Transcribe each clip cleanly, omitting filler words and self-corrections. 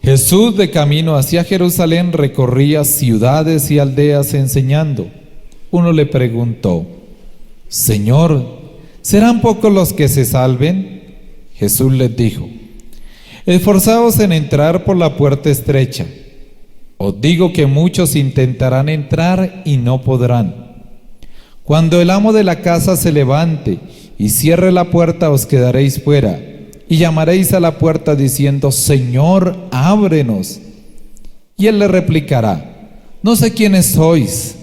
Jesús, de camino hacia Jerusalén, recorría ciudades y aldeas enseñando. Uno le preguntó: Señor, ¿serán pocos los que se salven? Jesús les dijo: esforzaos en entrar por la puerta estrecha. Os digo que muchos intentarán entrar y no podrán. Cuando el amo de la casa se levante y cierre la puerta, os quedaréis fuera y llamaréis a la puerta diciendo: Señor, ábrenos. Y él le replicará: no sé quiénes sois.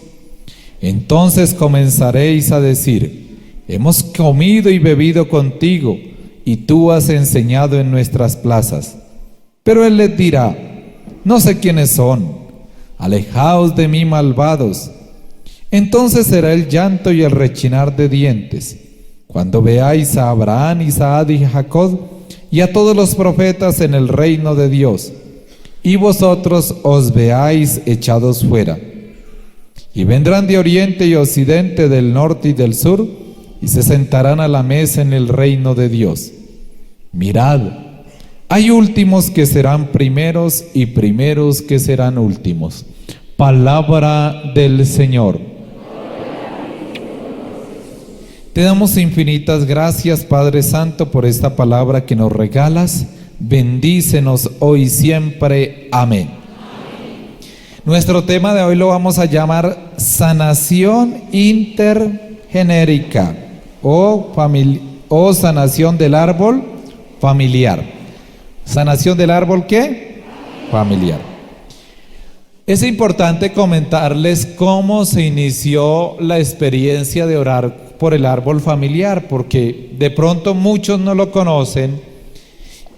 Entonces comenzaréis a decir: hemos comido y bebido contigo, y tú has enseñado en nuestras plazas. Pero él les dirá: no sé quiénes son, alejaos de mí, malvados. Entonces será el llanto y el rechinar de dientes, cuando veáis a Abraham, Isaac y Jacob y a todos los profetas en el reino de Dios, y vosotros os veáis echados fuera. Y vendrán de oriente y occidente, del norte y del sur, y se sentarán a la mesa en el reino de Dios. Mirad, hay últimos que serán primeros y primeros que serán últimos. Palabra del Señor. Te damos infinitas gracias, Padre Santo, por esta palabra que nos regalas. Bendícenos hoy y siempre. Amén. Nuestro tema de hoy lo vamos a llamar sanación intergenérica o sanación del árbol familiar. ¿Sanación del árbol qué? Familiar. Es importante comentarles cómo se inició la experiencia de orar por el árbol familiar, porque de pronto muchos no lo conocen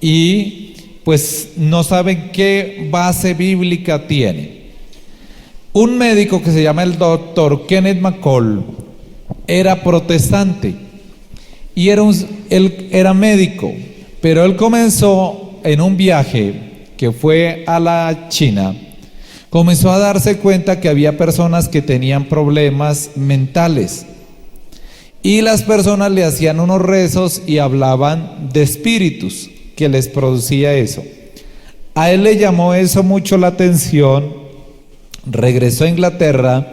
y pues no saben qué base bíblica tiene. Un médico que se llama el doctor Kenneth McCall era protestante y él era médico, pero él comenzó en un viaje que fue a la China. Comenzó a darse cuenta que había personas que tenían problemas mentales y las personas le hacían unos rezos y hablaban de espíritus que les producía eso. A él le llamó eso mucho la atención, regresó a Inglaterra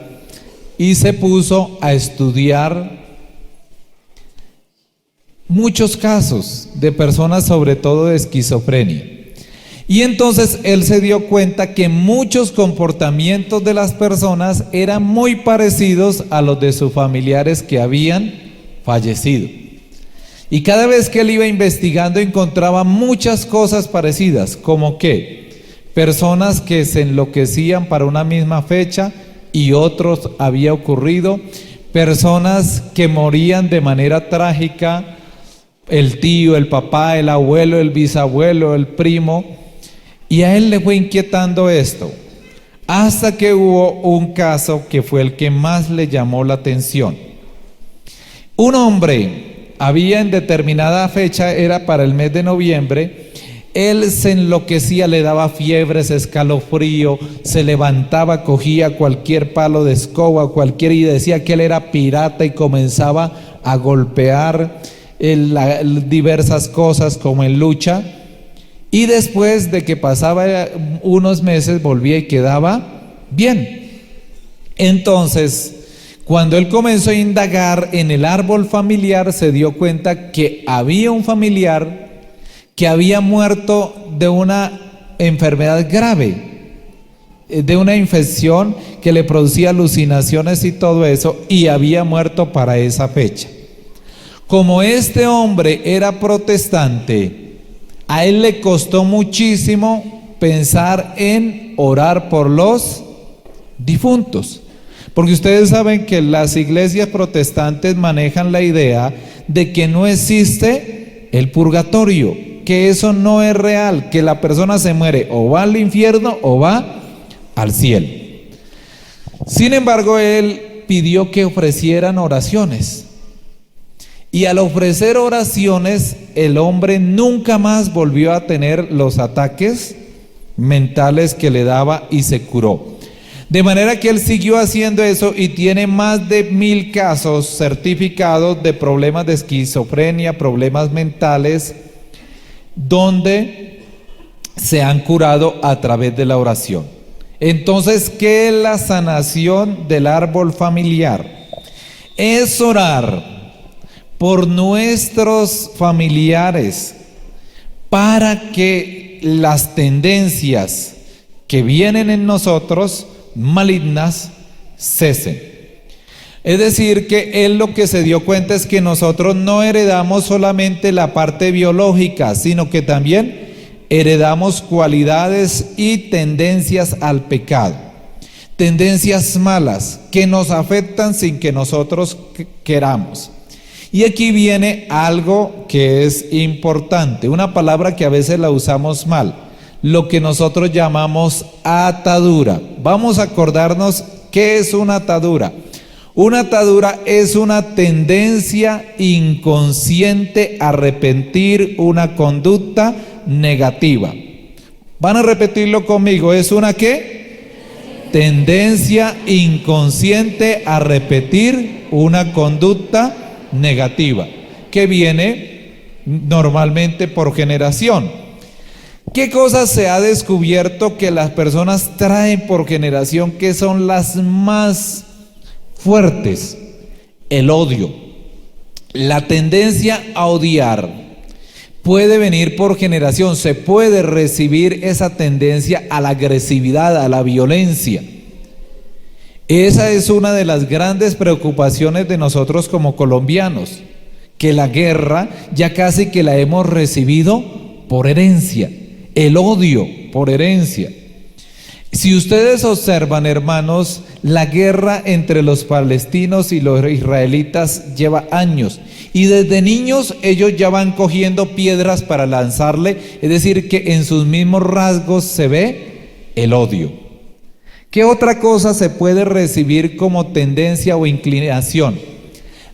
y se puso a estudiar muchos casos de personas, sobre todo de esquizofrenia. Y entonces él se dio cuenta que muchos comportamientos de las personas eran muy parecidos a los de sus familiares que habían fallecido. Y cada vez que él iba investigando encontraba muchas cosas parecidas, como que personas que se enloquecían para una misma fecha y otros había ocurrido, personas que morían de manera trágica, el tío, el papá, el abuelo, el bisabuelo, el primo. Y a él le fue inquietando esto, hasta que hubo un caso que fue el que más le llamó la atención. Un hombre había en determinada fecha, era para el mes de noviembre, él se enloquecía, le daba fiebres, escalofrío, se levantaba, cogía cualquier palo de escoba, y decía que él era pirata y comenzaba a golpear diversas cosas como en lucha. Y después de que pasaba unos meses volvía y quedaba bien. Entonces, cuando él comenzó a indagar en el árbol familiar, se dio cuenta que había un familiar que había muerto de una enfermedad grave, de una infección que le producía alucinaciones y todo eso, y había muerto para esa fecha. Como este hombre era protestante, a él le costó muchísimo pensar en orar por los difuntos, porque ustedes saben que las iglesias protestantes manejan la idea de que no existe el purgatorio, que eso no es real, que la persona se muere o va al infierno o va al cielo. Sin embargo, él pidió que ofrecieran oraciones. Y al ofrecer oraciones, el hombre nunca más volvió a tener los ataques mentales que le daba y se curó. De manera que él siguió haciendo eso y tiene más de 1000 casos certificados de problemas de esquizofrenia, problemas mentales, donde se han curado a través de la oración. Entonces, ¿qué es la sanación del árbol familiar? Es orar por nuestros familiares para que las tendencias que vienen en nosotros, malignas, cesen. Es decir, que él lo que se dio cuenta es que nosotros no heredamos solamente la parte biológica, sino que también heredamos cualidades y tendencias al pecado, tendencias malas que nos afectan sin que nosotros queramos. Y aquí viene algo que es importante, una palabra que a veces la usamos mal, lo que nosotros llamamos atadura. Vamos a acordarnos qué es una atadura. Una atadura es una tendencia inconsciente a repetir una conducta negativa. Van a repetirlo conmigo, ¿es una qué? Tendencia inconsciente a repetir una conducta negativa, que viene normalmente por generación. ¿Qué cosas se ha descubierto que las personas traen por generación que son las más fuertes? El odio, la tendencia a odiar puede venir por generación, se puede recibir esa tendencia a la agresividad, a la violencia. Esa es una de las grandes preocupaciones de nosotros como colombianos, que la guerra ya casi que la hemos recibido por herencia, el odio por herencia. Si ustedes observan, hermanos, la guerra entre los palestinos y los israelitas lleva años, y desde niños ellos ya van cogiendo piedras para lanzarle, es decir, que en sus mismos rasgos se ve el odio. ¿Qué otra cosa se puede recibir como tendencia o inclinación?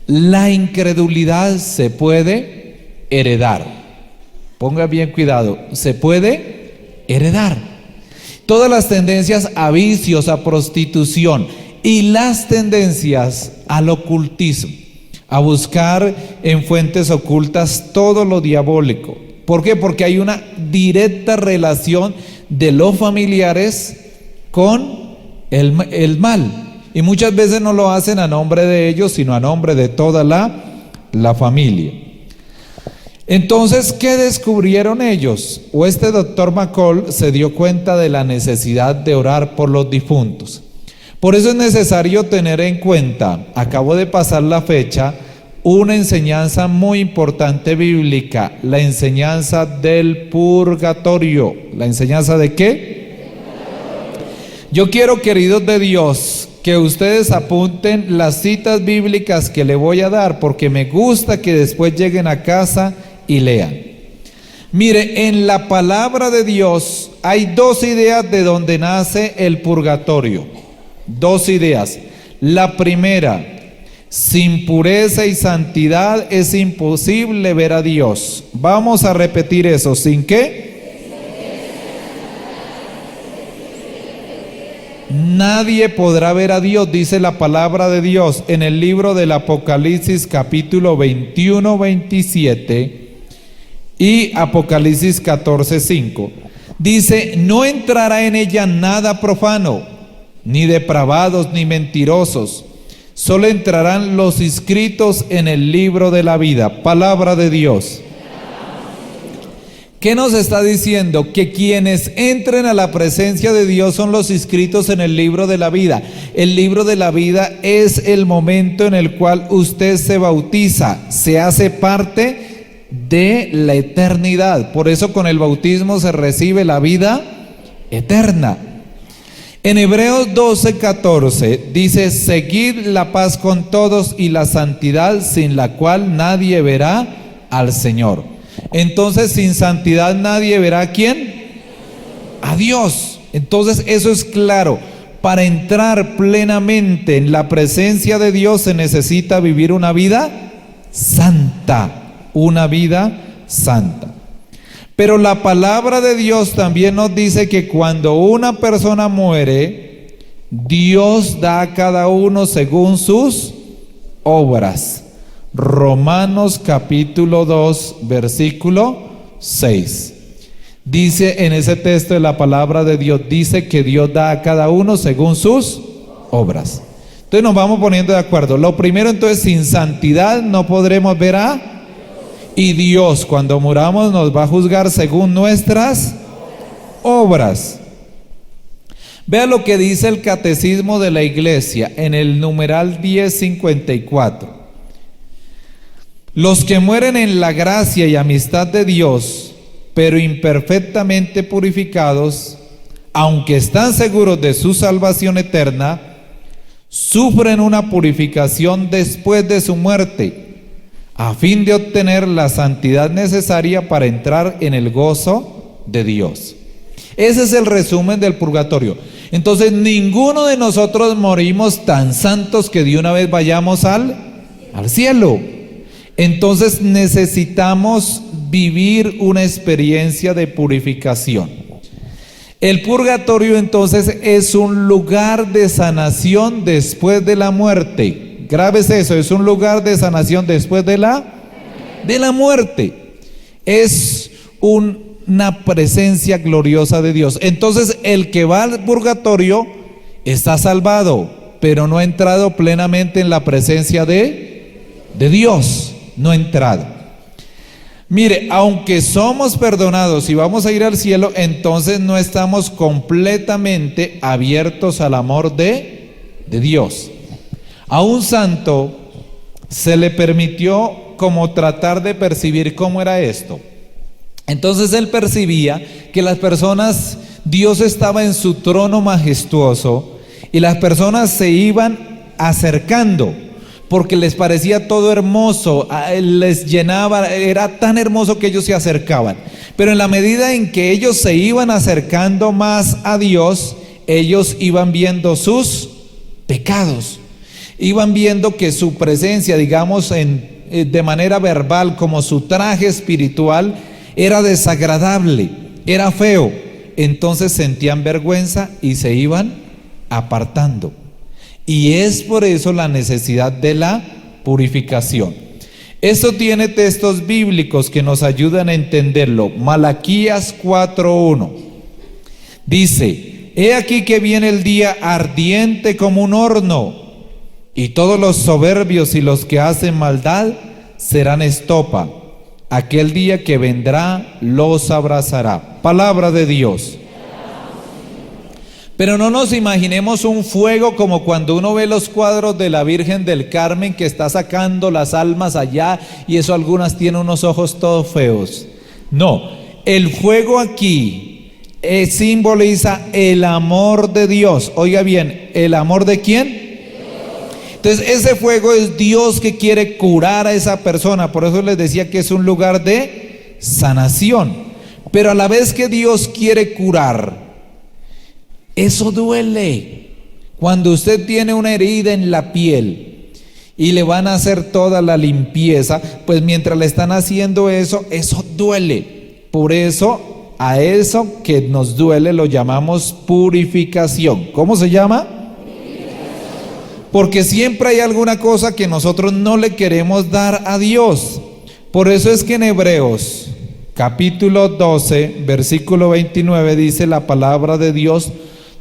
La incredulidad se puede heredar. Ponga bien cuidado, se puede heredar. Todas las tendencias a vicios, a prostitución y las tendencias al ocultismo, a buscar en fuentes ocultas todo lo diabólico. ¿Por qué? Porque hay una directa relación de los familiares con el mal. Y muchas veces no lo hacen a nombre de ellos, sino a nombre de toda la familia. Entonces, ¿qué descubrieron ellos? O este doctor McCall se dio cuenta de la necesidad de orar por los difuntos. Por eso es necesario tener en cuenta, acabo de pasar la fecha, una enseñanza muy importante bíblica, la enseñanza del purgatorio. ¿La enseñanza de qué? Yo quiero, queridos de Dios, que ustedes apunten las citas bíblicas que le voy a dar, porque me gusta que después lleguen a casa y lean. Mire, en la palabra de Dios hay dos ideas de donde nace el purgatorio. Dos ideas. La primera, sin pureza y santidad es imposible ver a Dios. Vamos a repetir eso. ¿Sin qué? Nadie podrá ver a Dios, dice la palabra de Dios en el libro del Apocalipsis capítulo 21, 27 y Apocalipsis 14, 5. Dice, no entrará en ella nada profano, ni depravados, ni mentirosos. Solo entrarán los inscritos en el libro de la vida. Palabra de Dios. ¿Qué nos está diciendo? Que quienes entren a la presencia de Dios son los inscritos en el libro de la vida. El libro de la vida es el momento en el cual usted se bautiza, se hace parte de la eternidad. Por eso con el bautismo se recibe la vida eterna. En Hebreos 12, 14 dice, seguid la paz con todos y la santidad, sin la cual nadie verá al Señor. Entonces, sin santidad nadie verá ¿a quién? A Dios. Entonces, eso es claro. Para entrar plenamente en la presencia de Dios se necesita vivir una vida santa. Una vida santa. Pero la palabra de Dios también nos dice que cuando una persona muere, Dios da a cada uno según sus obras. Romanos capítulo 2, versículo 6. Dice en ese texto de la palabra de Dios, dice que Dios da a cada uno según sus obras. Entonces nos vamos poniendo de acuerdo. Lo primero, entonces, sin santidad no podremos ver a... Y Dios, cuando muramos, nos va a juzgar según nuestras obras. Vea lo que dice el Catecismo de la Iglesia en el numeral 1054. Los que mueren en la gracia y amistad de Dios, pero imperfectamente purificados, aunque están seguros de su salvación eterna, sufren una purificación después de su muerte, a fin de obtener la santidad necesaria para entrar en el gozo de Dios. Ese es el resumen del purgatorio. Entonces, ninguno de nosotros morimos tan santos que de una vez vayamos al cielo. Entonces necesitamos vivir una experiencia de purificación. El purgatorio entonces es un lugar de sanación después de la muerte. Grábese eso, es un lugar de sanación después de la muerte. Es una presencia gloriosa de Dios. Entonces el que va al purgatorio está salvado, pero no ha entrado plenamente en la presencia de Dios. No ha entrado. Mire, aunque somos perdonados y vamos a ir al cielo, entonces no estamos completamente abiertos al amor de Dios. A un santo se le permitió como tratar de percibir cómo era esto. Entonces él percibía que las personas, Dios estaba en su trono majestuoso y las personas se iban acercando porque les parecía todo hermoso, les llenaba, era tan hermoso que ellos se acercaban. Pero en la medida en que ellos se iban acercando más a Dios, ellos iban viendo sus pecados, iban viendo que su presencia, digamos, de manera verbal, como su traje espiritual, era desagradable, era feo. Entonces sentían vergüenza y se iban apartando. Y es por eso la necesidad de la purificación. Esto tiene textos bíblicos que nos ayudan a entenderlo. Malaquías 4:1 dice: he aquí que viene el día ardiente como un horno, y todos los soberbios y los que hacen maldad serán estopa. Aquel día que vendrá los abrazará. Palabra de Dios. Pero no nos imaginemos un fuego como cuando uno ve los cuadros de la Virgen del Carmen que está sacando las almas allá, y eso algunas tienen unos ojos todos feos. No, el fuego aquí simboliza el amor de Dios. Oiga bien, ¿el amor de quién? Entonces ese fuego es Dios que quiere curar a esa persona. Por eso les decía que es un lugar de sanación. Pero a la vez que Dios quiere curar, eso duele. Cuando usted tiene una herida en la piel y le van a hacer toda la limpieza, pues mientras le están haciendo eso duele. Por eso, a eso que nos duele lo llamamos purificación. ¿Cómo se llama? Porque siempre hay alguna cosa que nosotros no le queremos dar a Dios. Por eso es que en Hebreos capítulo 12, versículo 29 dice la palabra de Dios: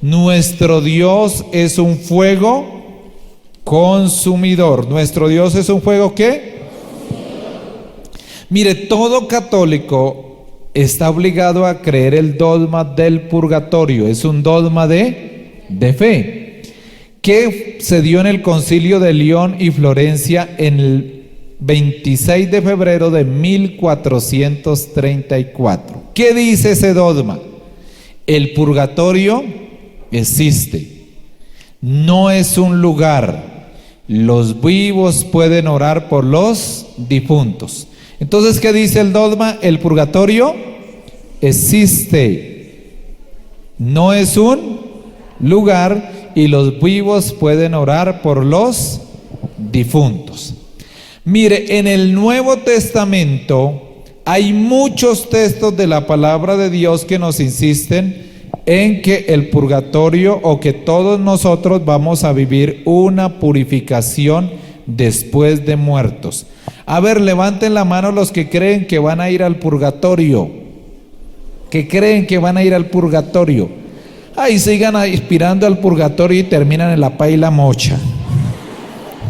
nuestro Dios es un fuego consumidor. ¿Nuestro Dios es un fuego qué? Mire, todo católico está obligado a creer el dogma del purgatorio. Es un dogma de fe que se dio en el Concilio de León y Florencia en el 26 de febrero de 1434. ¿Qué dice ese dogma? El purgatorio existe, no es un lugar. Los vivos pueden orar por los difuntos. Entonces, ¿qué dice el dogma? El purgatorio existe, no es un lugar, y los vivos pueden orar por los difuntos. Mire, en el Nuevo Testamento hay muchos textos de la palabra de Dios que nos insisten en que el purgatorio, o que todos nosotros vamos a vivir una purificación después de muertos. A ver, levanten la mano los que creen que van a ir al purgatorio, que creen que van a ir al purgatorio. Ahí sigan aspirando al purgatorio y terminan en la paila mocha.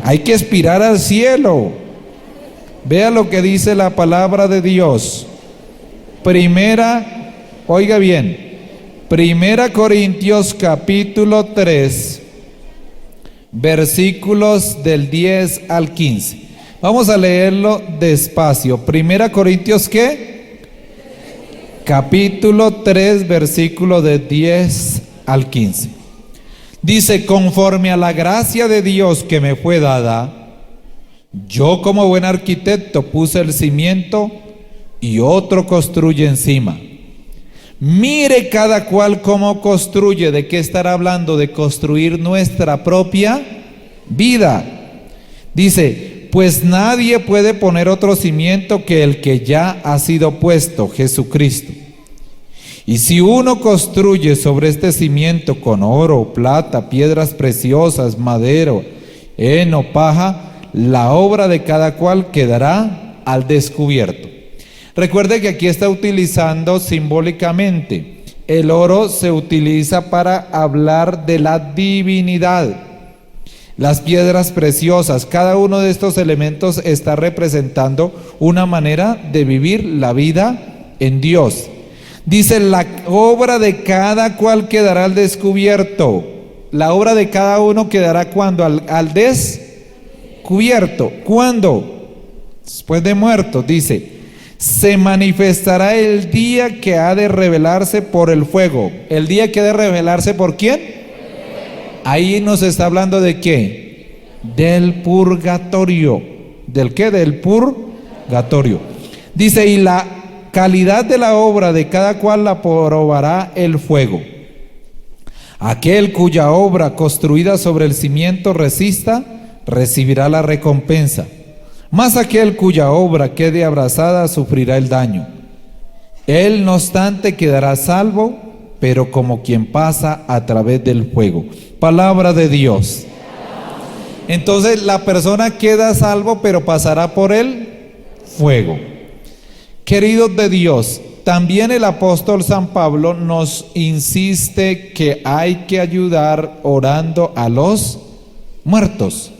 Hay que aspirar al cielo. Vea lo que dice la palabra de Dios. Oiga bien, Primera Corintios capítulo 3, versículos del 10 al 15. Vamos a leerlo despacio. Primera Corintios, ¿qué? Capítulo 3, versículo de 10 al 15. Dice: conforme a la gracia de Dios que me fue dada, yo como buen arquitecto puse el cimiento y otro construye encima. Mire cada cual cómo construye. ¿De qué estará hablando? De construir nuestra propia vida. Dice: pues nadie puede poner otro cimiento que el que ya ha sido puesto, Jesucristo. Y si uno construye sobre este cimiento con oro, plata, piedras preciosas, madera, heno, paja, la obra de cada cual quedará al descubierto. Recuerde que aquí está utilizando simbólicamente. El oro se utiliza para hablar de la divinidad. Las piedras preciosas, cada uno de estos elementos está representando una manera de vivir la vida en Dios. Dice: la obra de cada cual quedará al descubierto. La obra de cada uno quedará ¿cuándo? Al descubierto. ¿Cuándo? Después de muerto. Dice: se manifestará el día que ha de revelarse por el fuego. ¿El día que ha de revelarse por quién? Ahí nos está hablando ¿de qué? Del purgatorio. ¿Del qué? Del purgatorio. Dice: y la calidad de la obra de cada cual la probará el fuego. Aquel cuya obra construida sobre el cimiento resista, recibirá la recompensa. Mas aquel cuya obra quede abrasada, sufrirá el daño. Él, no obstante, quedará salvo, pero como quien pasa a través del fuego. Palabra de Dios. Entonces la persona queda salvo, pero pasará por el fuego. Queridos de Dios, también el apóstol San Pablo nos insiste que hay que ayudar orando a los muertos.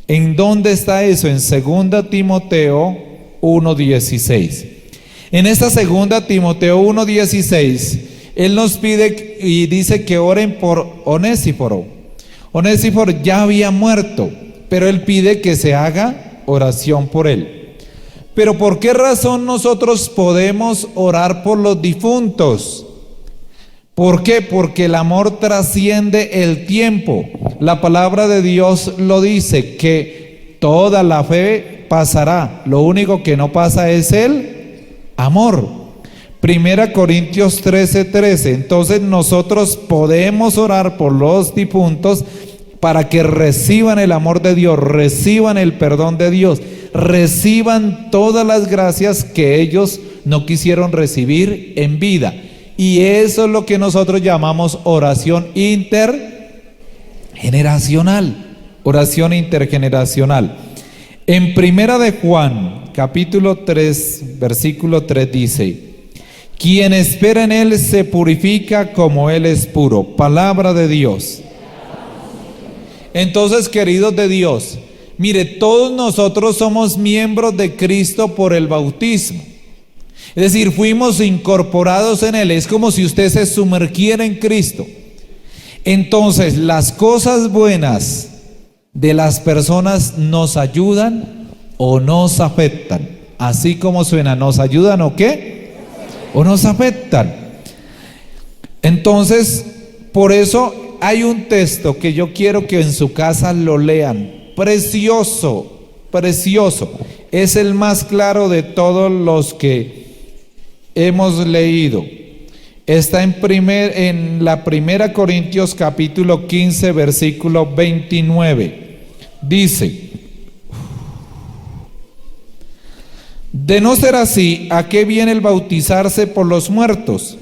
¿En dónde está eso? En 2 Timoteo 1:16. En esta 2 Timoteo 1:16, él nos pide y dice que oren por Onésiforo. Onésiforo ya había muerto, pero él pide que se haga oración por él. Pero ¿por qué razón nosotros podemos orar por los difuntos? ¿Por qué? Porque el amor trasciende el tiempo. La palabra de Dios lo dice, que toda la fe pasará. Lo único que no pasa es el amor. 1 Corintios 13:13. Entonces nosotros podemos orar por los difuntos para que reciban el amor de Dios, reciban el perdón de Dios, reciban todas las gracias que ellos no quisieron recibir en vida. Y eso es lo que nosotros llamamos oración intergeneracional. Oración intergeneracional. En 1 de Juan, capítulo 3, versículo 3 dice: quien espera en Él se purifica como Él es puro. Palabra de Dios. Entonces, queridos de Dios, mire, todos nosotros somos miembros de Cristo por el bautismo. Es decir, fuimos incorporados en Él. Es como si usted se sumergiera en Cristo. Entonces, las cosas buenas de las personas nos ayudan o nos afectan. Así como suena, ¿nos ayudan o qué? O nos afectan. Entonces, por eso hay un texto que yo quiero que en su casa lo lean. Precioso, precioso. Es el más claro de todos los que hemos leído. Está en la 1 Corintios capítulo 15, versículo 29. Dice: de no ser así, ¿a qué viene el bautizarse por los muertos?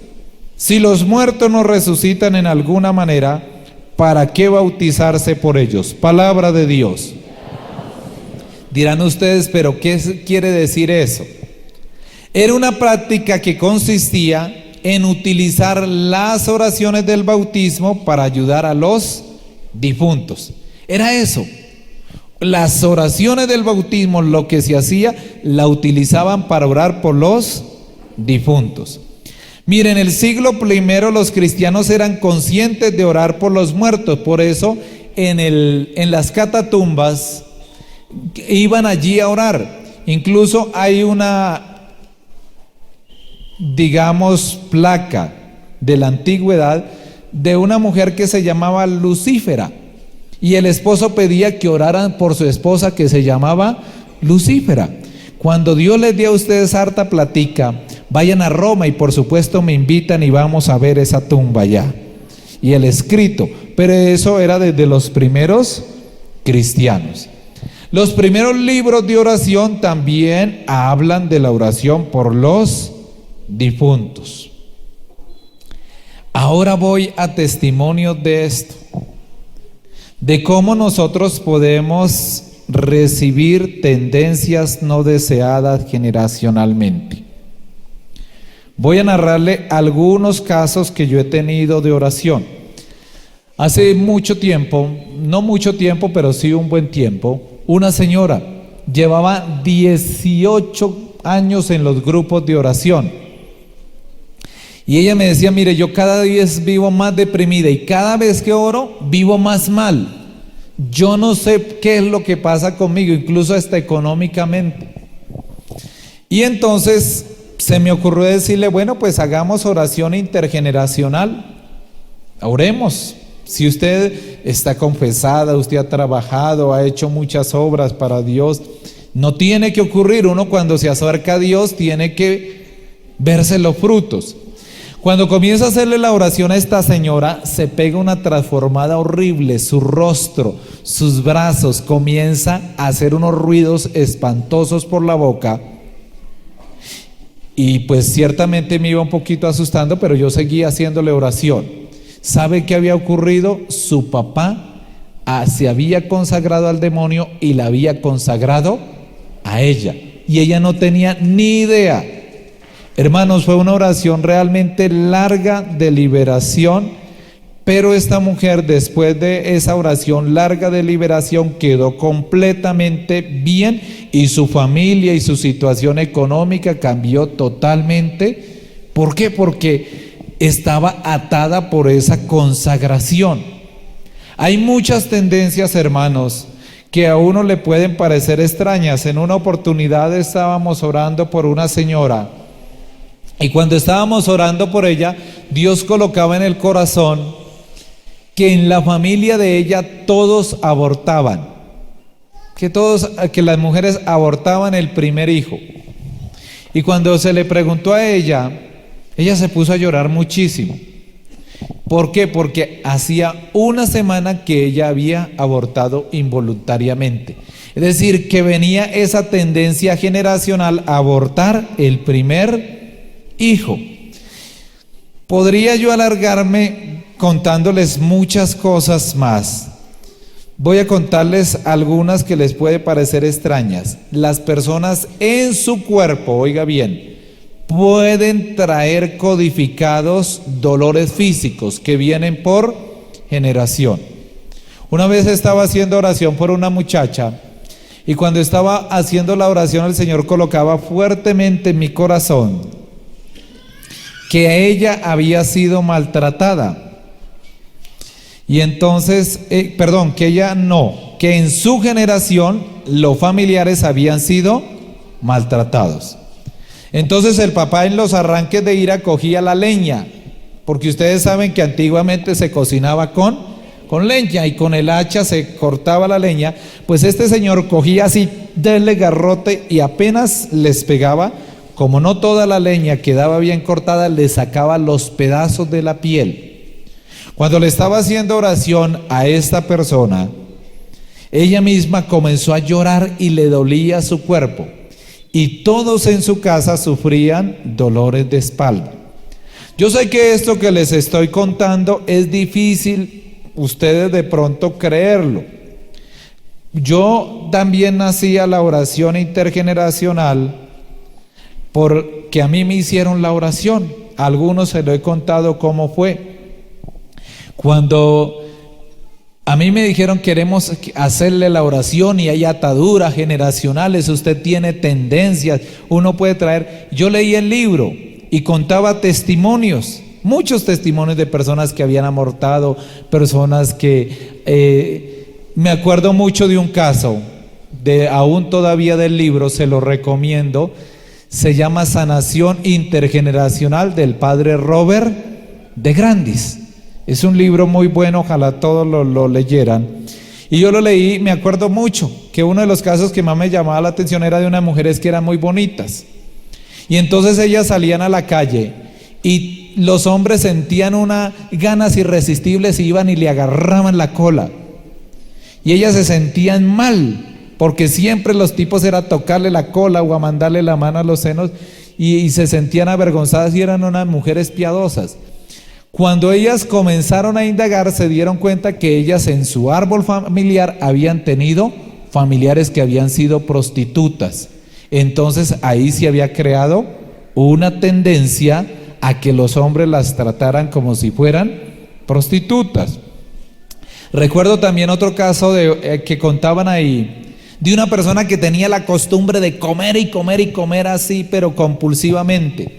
Si los muertos no resucitan en alguna manera, ¿para qué bautizarse por ellos? Palabra de Dios. Dirán ustedes, ¿pero qué quiere decir eso? Era una práctica que consistía en utilizar las oraciones del bautismo para ayudar a los difuntos. Era eso. Las oraciones del bautismo, lo que se hacía, la utilizaban para orar por los difuntos. Miren, en el siglo I los cristianos eran conscientes de orar por los muertos, por eso en las catatumbas iban allí a orar. Incluso hay una, digamos, placa de la antigüedad de una mujer que se llamaba Lucífera, y el esposo pedía que oraran por su esposa que se llamaba Lucífera. Cuando Dios les dio a ustedes harta platica, vayan a Roma y por supuesto me invitan y vamos a ver esa tumba allá y el escrito, pero eso era desde los primeros cristianos. Los primeros libros de oración también hablan de la oración por los difuntos. Ahora voy a testimonio de esto, de cómo nosotros podemos recibir tendencias no deseadas generacionalmente. Voy a narrarle algunos casos que yo he tenido de oración. Hace mucho tiempo, no mucho tiempo, pero sí un buen tiempo, una señora llevaba 18 años en los grupos de oración. Y ella me decía, mire, yo cada día vivo más deprimida y cada vez que oro, vivo más mal. Yo no sé qué es lo que pasa conmigo, incluso hasta económicamente. Y entonces se me ocurrió decirle, bueno, pues hagamos oración intergeneracional. Oremos. Si usted está confesada, usted ha trabajado, ha hecho muchas obras para Dios, no tiene que ocurrir. Uno cuando se acerca a Dios tiene que verse los frutos. Cuando comienza a hacerle la oración a esta señora, se pega una transformada horrible, su rostro, sus brazos, comienza a hacer unos ruidos espantosos por la boca. Y pues ciertamente me iba un poquito asustando, pero yo seguía haciéndole oración. ¿Sabe qué había ocurrido? Su papá se había consagrado al demonio y la había consagrado a ella. Y ella no tenía ni idea. Hermanos, fue una oración realmente larga de liberación, pero esta mujer después de esa oración larga de liberación quedó completamente bien y su familia y su situación económica cambió totalmente. ¿Por qué? Porque estaba atada por esa consagración. Hay muchas tendencias, hermanos, que a uno le pueden parecer extrañas. En una oportunidad estábamos orando por una señora. Y cuando estábamos orando por ella, Dios colocaba en el corazón que en la familia de ella todos abortaban, que las mujeres abortaban el primer hijo. Y cuando se le preguntó a ella se puso a llorar muchísimo. ¿Por qué? Porque hacía una semana que ella había abortado involuntariamente. Es decir, que venía esa tendencia generacional a abortar el primer hijo. Podría yo alargarme contándoles muchas cosas más. Voy a contarles algunas que les puede parecer extrañas. Las personas en su cuerpo, oiga bien, pueden traer codificados dolores físicos que vienen por generación. Una vez estaba haciendo oración por una muchacha y cuando estaba haciendo la oración el Señor colocaba fuertemente en mi corazón que ella había sido maltratada. Y entonces, que en su generación los familiares habían sido maltratados. Entonces el papá en los arranques de ira cogía la leña, porque ustedes saben que antiguamente se cocinaba con leña y con el hacha se cortaba la leña. Pues este señor cogía así del garrote y apenas les pegaba, como no toda la leña quedaba bien cortada, le sacaba los pedazos de la piel. Cuando le estaba haciendo oración a esta persona, ella misma comenzó a llorar y le dolía su cuerpo. Y todos en su casa sufrían dolores de espalda. Yo sé que esto que les estoy contando es difícil, ustedes de pronto creerlo. Yo también hacía la oración intergeneracional porque a mí me hicieron la oración. A algunos se lo he contado cómo fue. Cuando a mí me dijeron queremos hacerle la oración y hay ataduras generacionales, usted tiene tendencias, uno puede traer. Yo leí el libro y contaba testimonios, muchos testimonios de personas que habían abortado, personas que me acuerdo mucho de un caso, aún todavía del libro, se lo recomiendo, se llama Sanación Intergeneracional del padre Robert de Grandis. Es un libro muy bueno, ojalá todos lo leyeran. Y yo lo leí, me acuerdo mucho, que uno de los casos que más me llamaba la atención era de unas mujeres que eran muy bonitas. Y entonces ellas salían a la calle y los hombres sentían unas ganas irresistibles y iban y le agarraban la cola. Y ellas se sentían mal, porque siempre los tipos era tocarle la cola o a mandarle la mano a los senos y se sentían avergonzadas y eran unas mujeres piadosas. Cuando ellas comenzaron a indagar, se dieron cuenta que ellas en su árbol familiar habían tenido familiares que habían sido prostitutas. Entonces ahí se había creado una tendencia a que los hombres las trataran como si fueran prostitutas. Recuerdo también otro caso que contaban ahí, de una persona que tenía la costumbre de comer y comer y comer así, pero compulsivamente.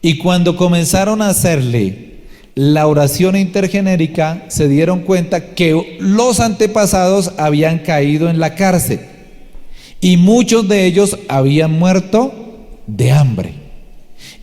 Y cuando comenzaron a hacerle la oración intergenérica, se dieron cuenta que los antepasados habían caído en la cárcel y muchos de ellos habían muerto de hambre.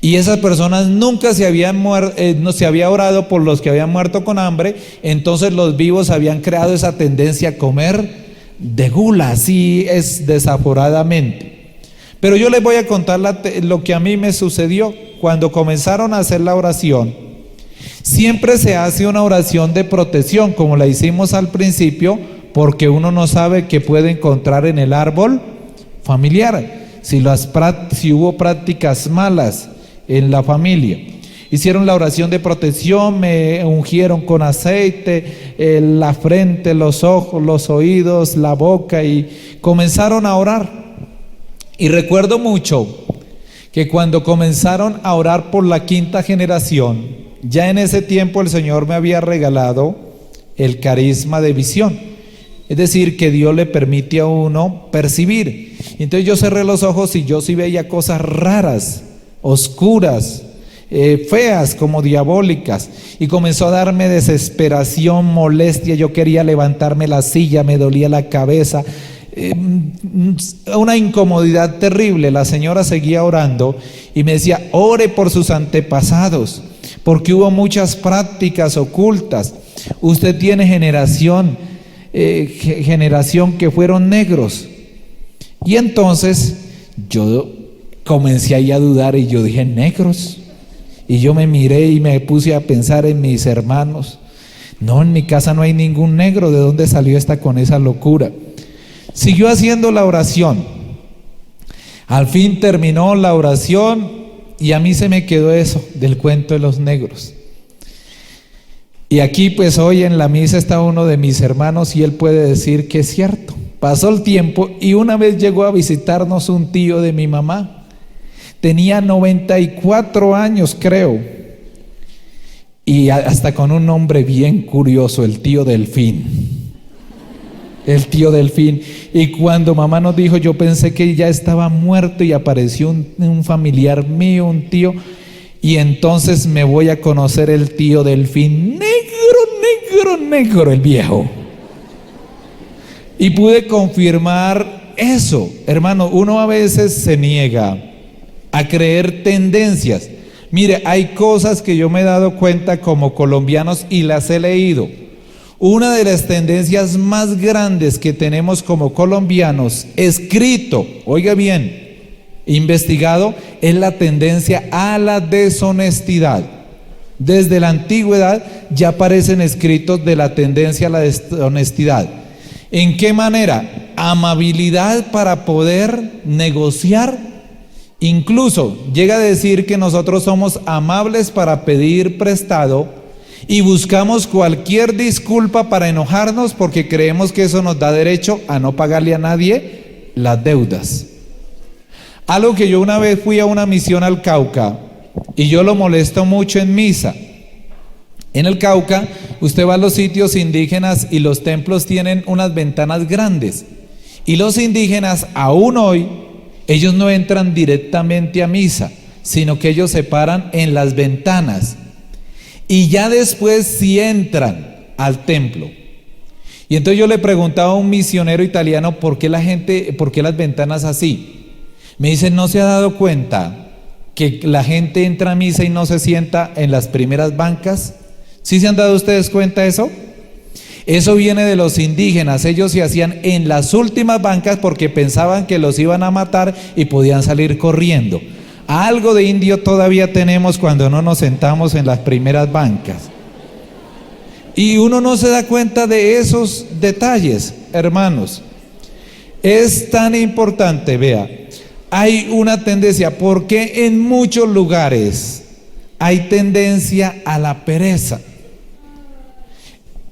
Y esas personas nunca se habían no se había orado por los que habían muerto con hambre, entonces los vivos habían creado esa tendencia a comer de gula, así es desaforadamente. Pero yo les voy a contar lo que a mí me sucedió cuando comenzaron a hacer la oración. Siempre se hace una oración de protección, como la hicimos al principio, porque uno no sabe qué puede encontrar en el árbol familiar, si hubo prácticas malas en la familia. Hicieron la oración de protección, me ungieron con aceite, la frente, los ojos, los oídos, la boca, y comenzaron a orar. Y recuerdo mucho que cuando comenzaron a orar por la quinta generación, ya en ese tiempo el Señor me había regalado el carisma de visión, es decir, que Dios le permite a uno percibir. Entonces yo cerré los ojos y yo sí veía cosas raras, oscuras, feas, como diabólicas, y comenzó a darme desesperación, molestia. Yo quería levantarme la silla, me dolía la cabeza, una incomodidad terrible. La señora seguía orando y me decía: ore por sus antepasados, porque hubo muchas prácticas ocultas. Usted tiene generación que fueron negros. Y entonces yo comencé ahí a dudar y yo dije: negros. Y yo me miré y me puse a pensar en mis hermanos. No, en mi casa no hay ningún negro. ¿De dónde salió esta con esa locura? Siguió haciendo la oración. Al fin terminó la oración y a mí se me quedó eso del cuento de los negros. Y aquí pues hoy en la misa está uno de mis hermanos y él puede decir que es cierto. Pasó el tiempo y una vez llegó a visitarnos un tío de mi mamá. Tenía 94 años, creo, y hasta con un nombre bien curioso, el tío Delfín. El tío Delfín. Y cuando mamá nos dijo, yo pensé que ya estaba muerto y apareció un familiar mío, un tío, y entonces me voy a conocer el tío Delfín, negro, el viejo. Y pude confirmar eso. Hermano, uno a veces se niega a creer tendencias. Mire, hay cosas que yo me he dado cuenta como colombianos y las he leído. Una de las tendencias más grandes que tenemos como colombianos, escrito, oiga bien, investigado, es la tendencia a la deshonestidad. Desde la antigüedad ya aparecen escritos de la tendencia a la deshonestidad. ¿En qué manera? Amabilidad para poder negociar. Incluso llega a decir que nosotros somos amables para pedir prestado y buscamos cualquier disculpa para enojarnos porque creemos que eso nos da derecho a no pagarle a nadie las deudas. Algo que yo una vez fui a una misión al Cauca, y yo lo molesto mucho en misa. En el Cauca, usted va a los sitios indígenas y los templos tienen unas ventanas grandes. Y los indígenas, aún hoy, ellos no entran directamente a misa, sino que ellos se paran en las ventanas. Y ya después sí entran al templo. Y entonces yo le preguntaba a un misionero italiano por qué las ventanas así. Me dice, ¿no se ha dado cuenta que la gente entra a misa y no se sienta en las primeras bancas? ¿Sí se han dado ustedes cuenta de eso? Eso viene de los indígenas. Ellos se hacían en las últimas bancas porque pensaban que los iban a matar y podían salir corriendo. Algo de indio todavía tenemos cuando no nos sentamos en las primeras bancas. Y uno no se da cuenta de esos detalles, hermanos. Es tan importante, vea, hay una tendencia, porque en muchos lugares hay tendencia a la pereza.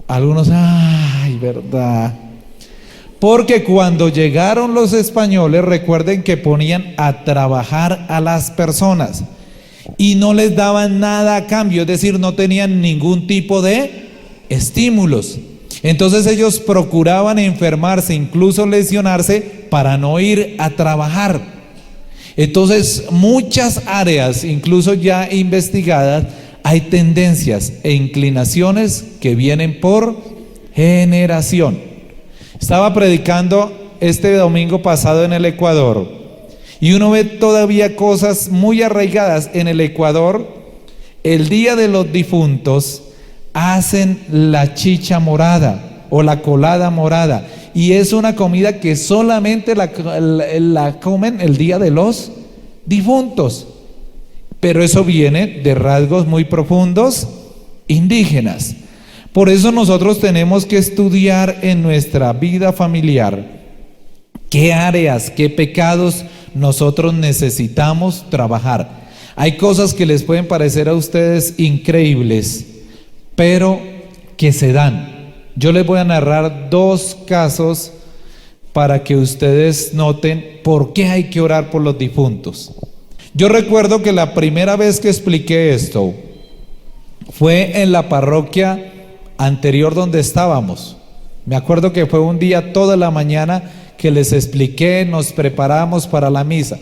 Algunos, ay, verdad. Porque cuando llegaron los españoles, recuerden que ponían a trabajar a las personas y no les daban nada a cambio, es decir, no tenían ningún tipo de estímulos. Entonces ellos procuraban enfermarse, incluso lesionarse, para no ir a trabajar. Entonces, muchas áreas, incluso ya investigadas, hay tendencias e inclinaciones que vienen por generación. Estaba predicando este domingo pasado en el Ecuador y uno ve todavía cosas muy arraigadas. En el Ecuador, el día de los difuntos, hacen la chicha morada o la colada morada, y es una comida que solamente la comen el día de los difuntos. Pero eso viene de rasgos muy profundos indígenas. Por eso nosotros tenemos que estudiar en nuestra vida familiar qué áreas, qué pecados nosotros necesitamos trabajar. Hay cosas que les pueden parecer a ustedes increíbles, pero que se dan. Yo les voy a narrar 2 casos para que ustedes noten por qué hay que orar por los difuntos. Yo recuerdo que la primera vez que expliqué esto fue en la parroquia anterior donde estábamos. Me acuerdo que fue un día toda la mañana que les expliqué, nos preparamos para la misa.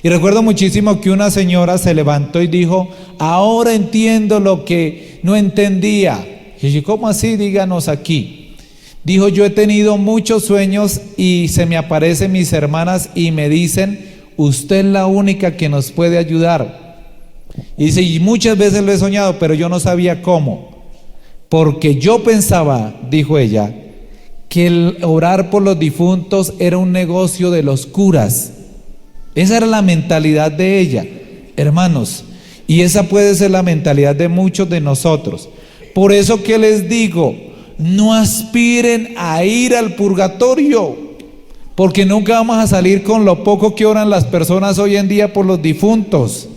Y recuerdo muchísimo que una señora se levantó y dijo, ahora entiendo lo que no entendía. Y yo, ¿cómo así? Díganos aquí. Dijo, yo he tenido muchos sueños y se me aparecen mis hermanas y me dicen, usted es la única que nos puede ayudar. Y dice, y muchas veces lo he soñado, pero yo no sabía cómo. Porque yo pensaba, dijo ella, que el orar por los difuntos era un negocio de los curas. Esa era la mentalidad de ella, hermanos, y esa puede ser la mentalidad de muchos de nosotros. Por eso que les digo, no aspiren a ir al purgatorio, porque nunca vamos a salir con lo poco que oran las personas hoy en día por los difuntos.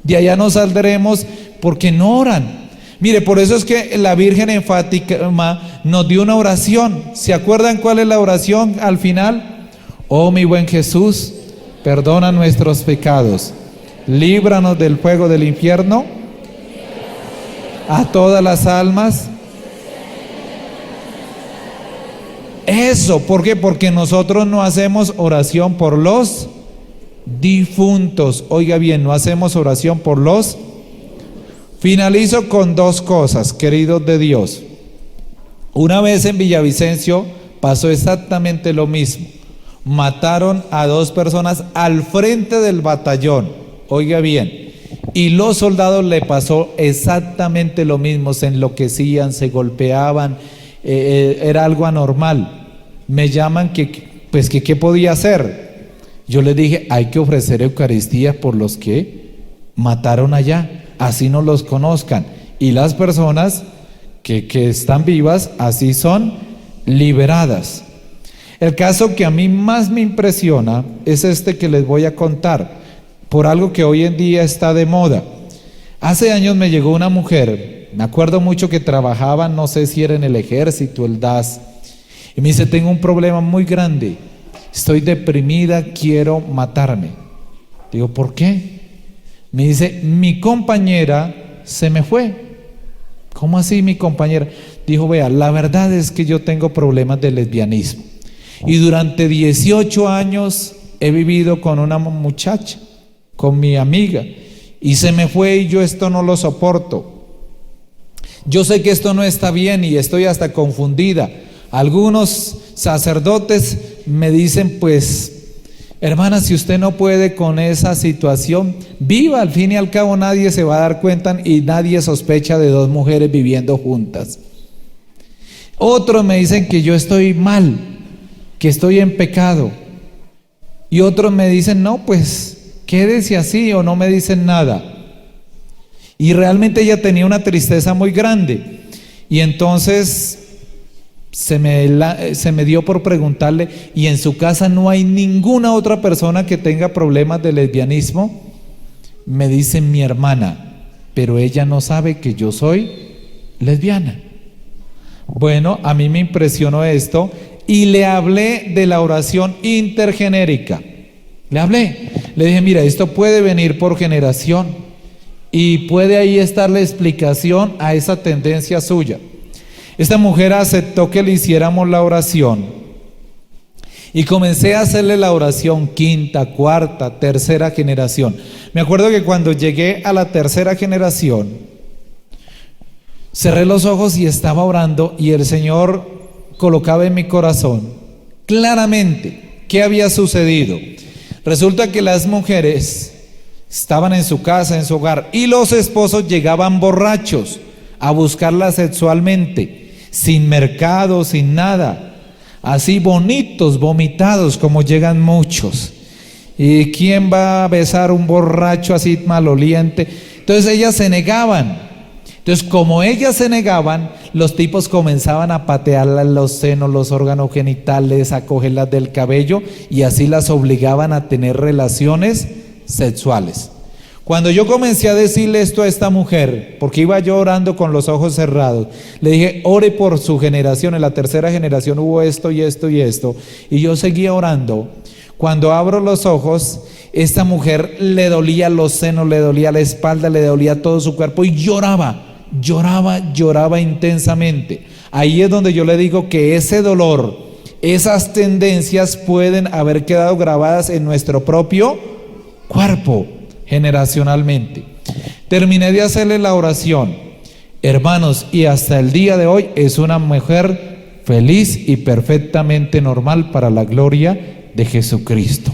De allá no saldremos porque no oran. Mire, por eso es que la Virgen en Fátima nos dio una oración. ¿Se acuerdan cuál es la oración al final? Oh mi buen Jesús, perdona nuestros pecados, líbranos del fuego del infierno, a todas las almas. Eso, ¿por qué? Porque nosotros no hacemos oración por los difuntos. Oiga bien, no hacemos oración por los. Finalizo con 2 cosas, queridos de Dios. Una vez en Villavicencio pasó exactamente lo mismo. Mataron a 2 personas al frente del batallón. Oiga bien. Y los soldados le pasó exactamente lo mismo. Se enloquecían, se golpeaban. Era algo anormal. Me llaman que qué podía hacer. Yo les dije, hay que ofrecer Eucaristía por los que mataron allá, así no los conozcan, y las personas que están vivas, así son liberadas. El caso que a mí más me impresiona es este que les voy a contar, por algo que hoy en día está de moda. Hace años me llegó una mujer, me acuerdo mucho que trabajaba, no sé si era en el ejército, el DAS, y me dice, tengo un problema muy grande, estoy deprimida, quiero matarme. Digo, ¿por qué? Me dice, mi compañera se me fue. ¿Cómo así mi compañera? Dijo, vea, la verdad es que yo tengo problemas de lesbianismo. Y durante 18 años he vivido con una muchacha, con mi amiga, y se me fue y yo esto no lo soporto. Yo sé que esto no está bien y estoy hasta confundida. Algunos sacerdotes me dicen, pues, hermana, si usted no puede con esa situación, viva, al fin y al cabo nadie se va a dar cuenta y nadie sospecha de dos mujeres viviendo juntas. Otros me dicen que yo estoy mal, que estoy en pecado. Y otros me dicen, no, pues quédese así, o no me dicen nada. Y realmente ella tenía una tristeza muy grande. Y entonces se me dio por preguntarle, ¿y en su casa no hay ninguna otra persona que tenga problemas de lesbianismo? Me dice, mi hermana, pero ella no sabe que yo soy lesbiana. Bueno, a mí me impresionó esto y le hablé de la oración intergenérica. Le dije, mira, esto puede venir por generación y puede ahí estar la explicación a esa tendencia suya. Esta mujer aceptó que le hiciéramos la oración y comencé a hacerle la oración quinta, cuarta, tercera generación. Me acuerdo que cuando llegué a la tercera generación, cerré los ojos y estaba orando y el Señor colocaba en mi corazón claramente qué había sucedido. Resulta que las mujeres estaban en su casa, en su hogar, y los esposos llegaban borrachos a buscarla sexualmente, sin mercado, sin nada, así bonitos, vomitados como llegan muchos. ¿Y quién va a besar un borracho así maloliente? Entonces ellas se negaban. Entonces, como ellas se negaban, los tipos comenzaban a patearlas los senos, los órganos genitales, a cogerlas del cabello y así las obligaban a tener relaciones sexuales. Cuando yo comencé a decirle esto a esta mujer, porque iba yo orando con los ojos cerrados, le dije, ore por su generación, en la tercera generación hubo esto y esto y esto, y yo seguía orando. Cuando abro los ojos, esta mujer le dolía los senos, le dolía la espalda, le dolía todo su cuerpo y lloraba intensamente. Ahí es donde yo le digo que ese dolor, esas tendencias pueden haber quedado grabadas en nuestro propio cuerpo generacionalmente. Terminé de hacerle la oración, hermanos, y hasta el día de hoy es una mujer feliz y perfectamente normal para la gloria de Jesucristo.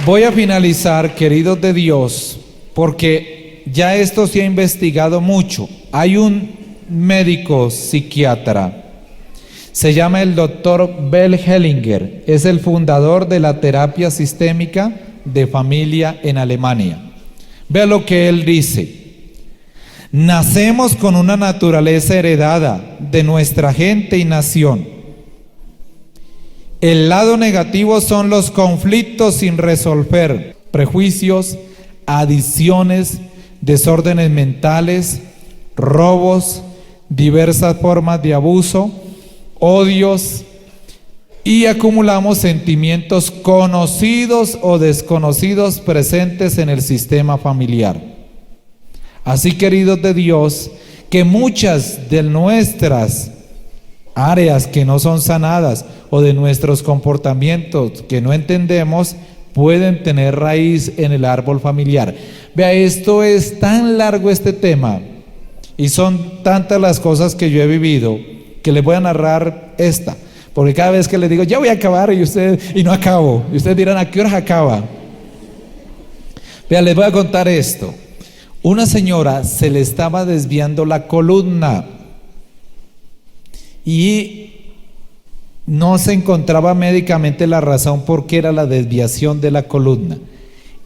Voy a finalizar, queridos de Dios, porque ya esto se ha investigado mucho. Hay un médico psiquiatra, se llama el doctor Bell Hellinger, es el fundador de la terapia sistémica de familia en Alemania. Vea lo que él dice: nacemos con una naturaleza heredada de nuestra gente y nación. El lado negativo son los conflictos sin resolver, prejuicios, adicciones, desórdenes mentales, robos, diversas formas de abuso, odios, y acumulamos sentimientos conocidos o desconocidos presentes en el sistema familiar. Así, queridos de Dios, que muchas de nuestras áreas que no son sanadas o de nuestros comportamientos que no entendemos pueden tener raíz en el árbol familiar. Vea, esto es tan largo este tema y son tantas las cosas que yo he vivido que les voy a narrar esta, porque cada vez que les digo ya voy a acabar y no acabo, y ustedes dirán ¿a qué horas acaba? Vea, les voy a contar esto. Una señora se le estaba desviando la columna y no se encontraba médicamente la razón por qué era la desviación de la columna.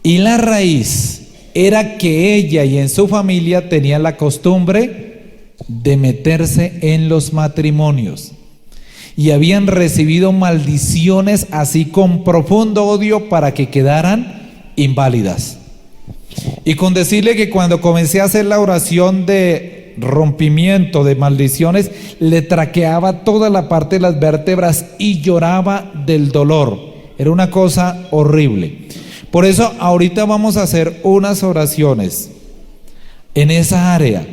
Y la raíz era que ella y en su familia tenían la costumbre de meterse en los matrimonios y habían recibido maldiciones así con profundo odio para que quedaran inválidas. Y con decirle que cuando comencé a hacer la oración de rompimiento, de maldiciones, le traqueaba toda la parte de las vértebras y lloraba del dolor. Era una cosa horrible. Por eso ahorita vamos a hacer unas oraciones en esa área.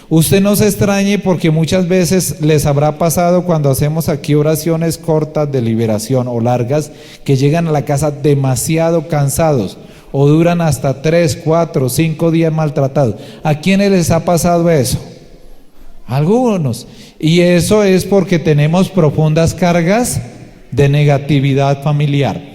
Usted no se extrañe, porque muchas veces les habrá pasado cuando hacemos aquí oraciones cortas de liberación o largas, que llegan a la casa demasiado cansados o duran hasta 3, 4, 5 días maltratados. ¿A quiénes les ha pasado eso? Algunos. Y eso es porque tenemos profundas cargas de negatividad familiar.